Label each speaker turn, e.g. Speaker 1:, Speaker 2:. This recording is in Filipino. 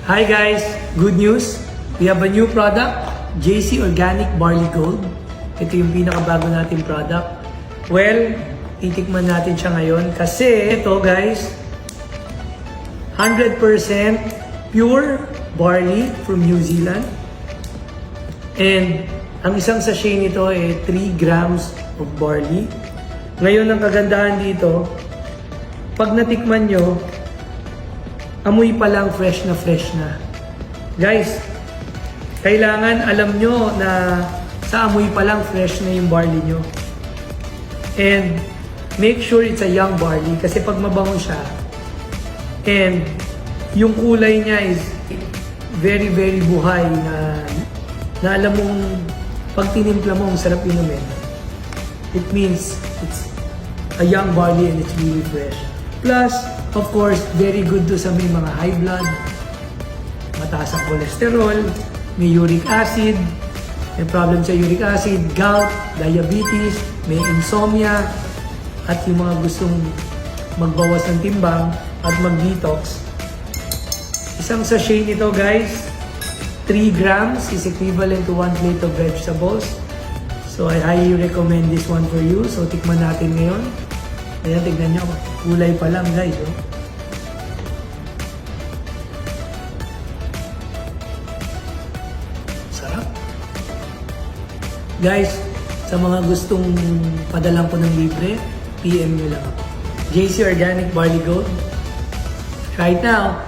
Speaker 1: Hi guys! Good news! We have a new product, JC Organic Barley Gold. Ito yung pinakabago nating product. Well, titikman natin siya ngayon kasi ito guys, 100% pure barley from New Zealand. And ang isang sachet nito ay 3 grams of barley. Ngayon ang kagandahan dito, pag natikman nyo, amoy pa lang fresh na fresh na. Guys, kailangan alam nyo na sa amoy pa lang fresh na yung barley nyo. And make sure it's a young barley kasi pag mabango siya, and yung kulay niya is very buhay na alam mong pag tinimpla mo, ang sarap inumin. It means it's a young barley and it's really fresh. Plus, of course, very good to sa may mga high blood, mataas ang cholesterol, may uric acid, may problem sa uric acid, gout, diabetes, may insomnia, at yung mga gustong magbawas ng timbang at mag-detox. Isang sachet nito guys, 3 grams is equivalent to 1 plate of vegetables. So I highly recommend this one for you. So tikman natin ngayon. Ayan, tignan nyo. Kulay pa lang guys. Oh. Sarap. Guys, sa mga gustong padalang ko ng libre, PM nyo lang ako. JC Organic Barley Gold. Right now,